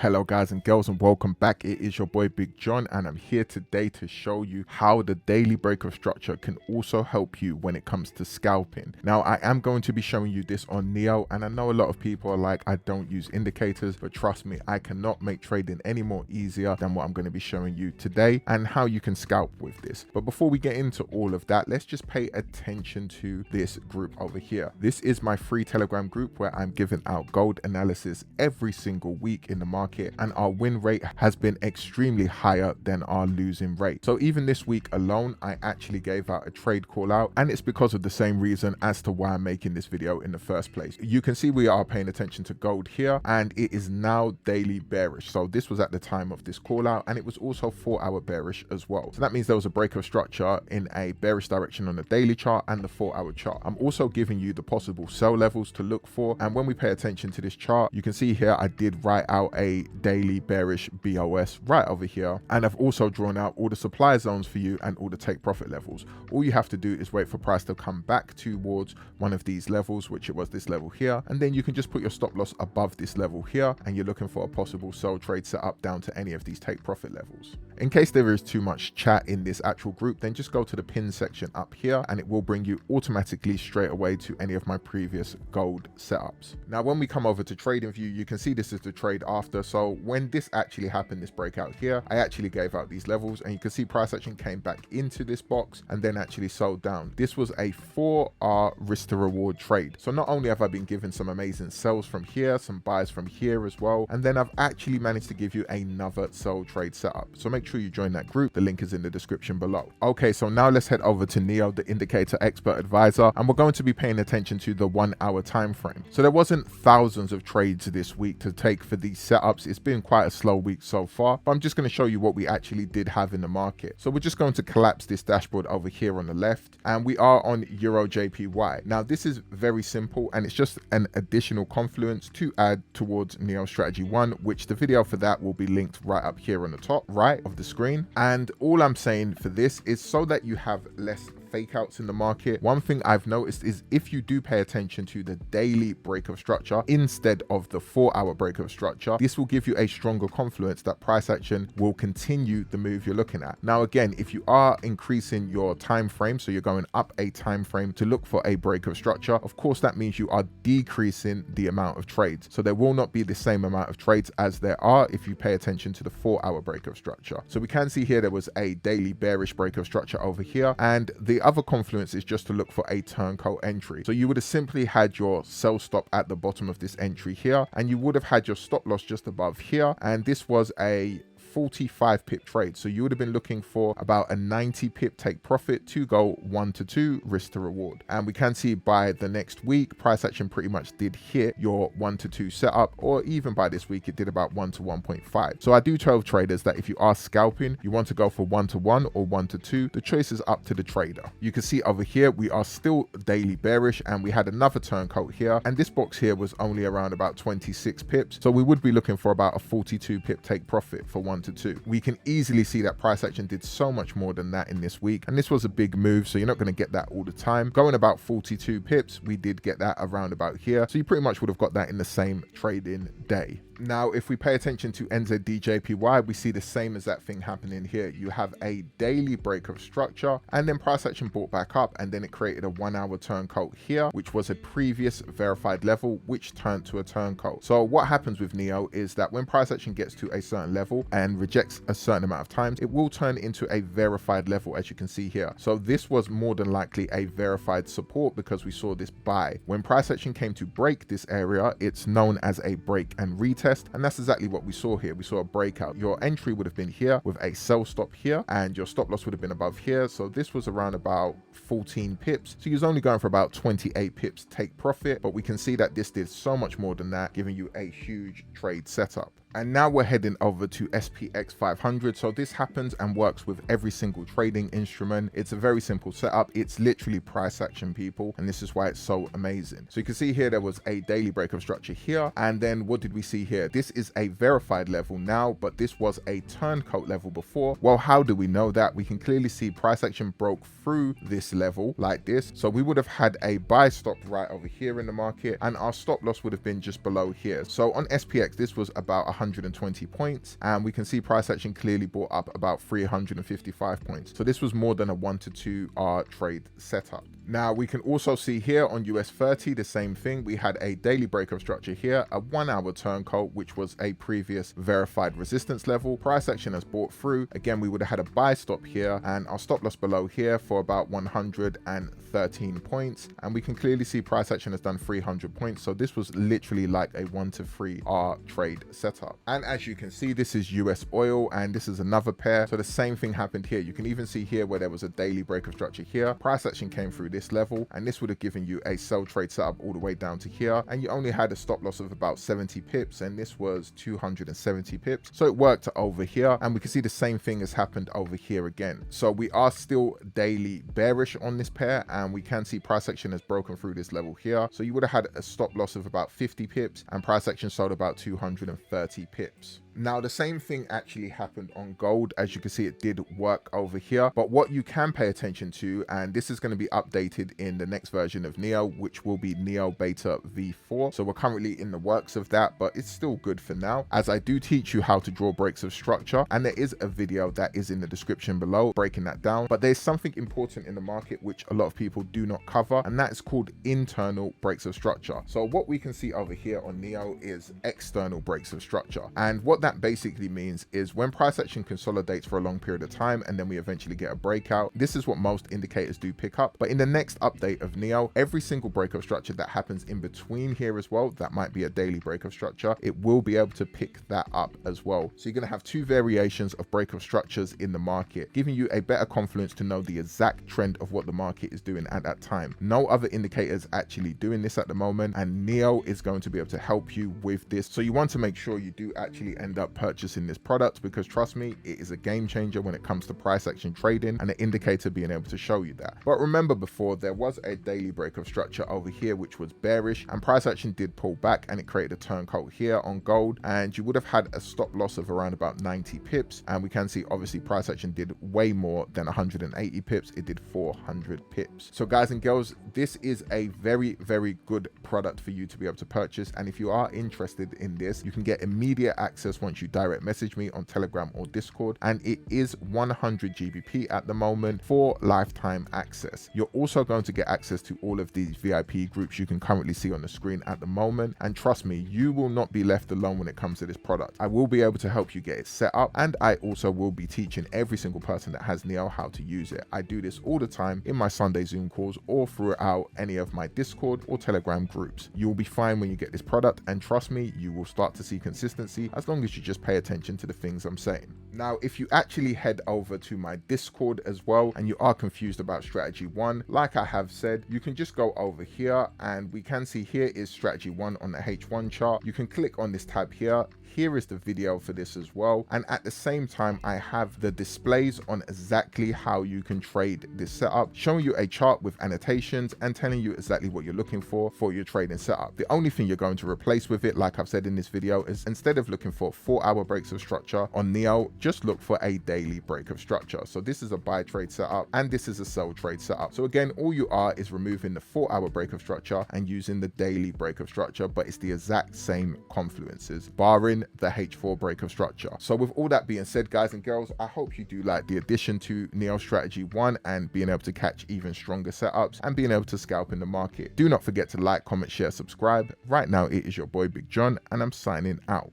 Hello guys and girls and welcome back. It is your boy Big John and I'm here today to show you how the daily break of structure can also help you when it comes to scalping. Now I am going to be showing you this on Neo, and I know a lot of people are like, I don't use indicators, but trust me, I cannot make trading any more easier than what I'm going to be showing you today and how you can scalp with this. But before we get into all of that, let's just pay attention to this group over here. This is my free Telegram group where I'm giving out gold analysis every single week in the market, and our win rate has been extremely higher than our losing rate. So even this week alone, I actually gave out a trade call out, and it's because of the same reason as to why I'm making this video in the first place. You can see we are paying attention to gold here, and it is now daily bearish. So this was at the time of this call out, and it was also 4-hour bearish as well. So that means there was a break of structure in a bearish direction on the daily chart and the 4-hour chart. I'm also giving you the possible sell levels to look for, and when we pay attention to this chart, you can see here I did write out a daily bearish BOS right over here, and I've also drawn out all the supply zones for you and all the take profit levels. All you have to do is wait for price to come back towards one of these levels, which it was this level here, and then you can just put your stop loss above this level here, and you're looking for a possible sell trade set up down to any of these take profit levels. In case there is too much chat in this actual group, then just go to the pin section up here and it will bring you automatically straight away to any of my previous gold setups. Now when we come over to trading view, you can see this is the trade after. So when this actually happened, this breakout here, I actually gave out these levels, and you can see price action came back into this box and then actually sold down. This was a 4R risk to reward trade. So not only have I been given some amazing sells from here, some buys from here as well, and then I've actually managed to give you another sell trade setup. So make sure you join that group. The link is in the description below. Okay, so now let's head over to Neo, the indicator expert advisor, and we're going to be paying attention to the 1 hour time frame. So there wasn't thousands of trades this week to take for these setups. It's been quite a slow week so far, but I'm just going to show you what we actually did have in the market. So we're just going to collapse this dashboard over here on the left, and we are on Euro JPY. Now this is very simple, and it's just an additional confluence to add towards Neo Strategy 1, which the video for that will be linked right up here on the top right of the screen. And all I'm saying for this is so that you have less fake outs in the market. One thing I've noticed is if you do pay attention to the daily break of structure instead of the 4-hour break of structure, this will give you a stronger confluence that price action will continue the move you're looking at. Now again, if you are increasing your time frame, so you're going up a time frame to look for a break of structure, of course that means you are decreasing the amount of trades. So there will not be the same amount of trades as there are if you pay attention to the 4-hour break of structure. So we can see here there was a daily bearish break of structure over here, and the other confluence is just to look for a turncoat entry. So you would have simply had your sell stop at the bottom of this entry here, and you would have had your stop loss just above here, and this was a 45 pip trade. So you would have been looking for about a 90 pip take profit to go 1 to 2 risk to reward. And we can see by the next week, price action pretty much did hit your 1 to 2 setup, or even by this week, it did about 1 to 1.5. So I do tell traders that if you are scalping, you want to go for 1 to 1 or 1 to 2. The choice is up to the trader. You can see over here, we are still daily bearish, and we had another turncoat here, and this box here was only around about 26 pips. So we would be looking for about a 42 pip take profit for 1 to 2. We can easily see that price action did so much more than that in this week, and this was a big move, so you're not going to get that all the time. Going about 42 pips, we did get that around about here, so you pretty much would have got that in the same trading day. Now, if we pay attention to NZDJPY, we see the same as that thing happening here. You have a daily break of structure, and then price action bought back up, and then it created a 1 hour turncoat here, which was a previous verified level, which turned to a turncoat. So what happens with Neo is that when price action gets to a certain level and rejects a certain amount of times, it will turn into a verified level, as you can see here. So this was more than likely a verified support because we saw this buy. When price action came to break this area, it's known as a break and retest. And that's exactly what we saw here. We saw a breakout. Your entry would have been here with a sell stop here, and your stop loss would have been above here. So this was around about 14 pips. So he was only going for about 28 pips take profit, but we can see that this did so much more than that, giving you a huge trade setup. And now we're heading over to SPX 500. So this happens and works with every single trading instrument. It's a very simple setup. It's literally price action, people. And this is why it's so amazing. So you can see here, there was a daily break of structure here. And then what did we see here? This is a verified level now, but this was a turncoat level before. Well, how do we know that? We can clearly see price action broke through this level like this. So we would have had a buy stop right over here in the market, and our stop loss would have been just below here. So on SPX, this was about 100 120 points, and we can see price action clearly bought up about 355 points. So this was more than a 1 to 2 hour trade setup. Now we can also see here on US 30 the same thing. We had a daily break of structure here, a 1 hour turncoat, which was a previous verified resistance level. Price action has bought through. Again, we would have had a buy stop here and our stop loss below here for about 113 points, and we can clearly see price action has done 300 points. So this was literally like a 1 to 3 hour trade setup. And as you can see, this is US oil and this is another pair. So the same thing happened here. You can even see here where there was a daily break of structure here. Price action came through this level, and this would have given you a sell trade setup all the way down to here, and you only had a stop loss of about 70 pips, and this was 270 pips. So it worked over here, and we can see the same thing has happened over here again. So we are still daily bearish on this pair, and we can see price action has broken through this level here. So you would have had a stop loss of about 50 pips, and price action sold about 230 pips. Now the same thing actually happened on gold. As you can see, it did work over here, but what you can pay attention to, and this is going to be updated in the next version of Neo, which will be Neo Beta V4. So we're currently in the works of that, but it's still good for now, as I do teach you how to draw breaks of structure, and there is a video that is in the description below breaking that down. But there's something important in the market which a lot of people do not cover, and that is called internal breaks of structure. So what we can see over here on Neo is external breaks of structure, and what that basically means is when price action consolidates for a long period of time and then we eventually get a breakout, this is what most indicators do pick up. But in the next update of Neo, every single break of structure that happens in between here as well, that might be a daily break of structure, it will be able to pick that up as well. So you're going to have two variations of break of structures in the market, giving you a better confidence to know the exact trend of what the market is doing at that time. No other indicators actually doing this at the moment, and Neo is going to be able to help you with this. So you want to make sure you do actually end up purchasing this product, because trust me, it is a game changer when it comes to price action trading, and an indicator being able to show you that. But remember, before there was a daily break of structure over here which was bearish, and price action did pull back and it created a turncoat here on gold, and you would have had a stop loss of around about 90 pips, and we can see obviously price action did way more than 180 pips. It did 400 pips. So guys and girls, this is a very good product for you to be able to purchase, and if you are interested in this, you can get immediate access once you direct message me on Telegram or Discord, and it is 100 GBP at the moment for lifetime access. You're also going to get access to all of these VIP groups you can currently see on the screen at the moment, and trust me, you will not be left alone when it comes to this product. I will be able to help you get it set up, and I also will be teaching every single person that has Neo how to use it. I do this all the time in my Sunday Zoom calls or throughout any of my Discord or Telegram groups. You will be fine when you get this product, and trust me, you will start to see consistency as long as you just pay attention to the things I'm saying. Now, if you actually head over to my Discord as well and you are confused about strategy 1, like I have said, you can just go over here, and we can see here is strategy 1 on the H1 chart. You can click on this tab here. Here is the video for this as well, and at the same time I have the displays on exactly how you can trade this setup, showing you a chart with annotations and telling you exactly what you're looking for your trading setup. The only thing you're going to replace with it, like I've said in this video, is instead of looking for 4-hour breaks of structure on Neo, just look for a daily break of structure. So this is a buy trade setup and this is a sell trade setup. So again, all you are is removing the 4-hour break of structure and using the daily break of structure, but it's the exact same confluences, barring the H4 break of structure. So with all that being said, guys and girls, I hope you do like the addition to Neo Strategy 1 and being able to catch even stronger setups and being able to scalp in the market. Do not forget to like, comment, share, subscribe. Right now, it is your boy Big John, and I'm signing out.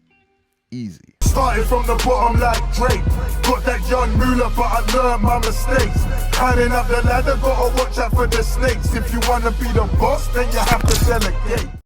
Easy. Started from the bottom like Drake. Got that young moolah, but I learned my mistakes. Climbing up the ladder, gotta watch out for the snakes. If you wanna be the boss, then you have to delegate.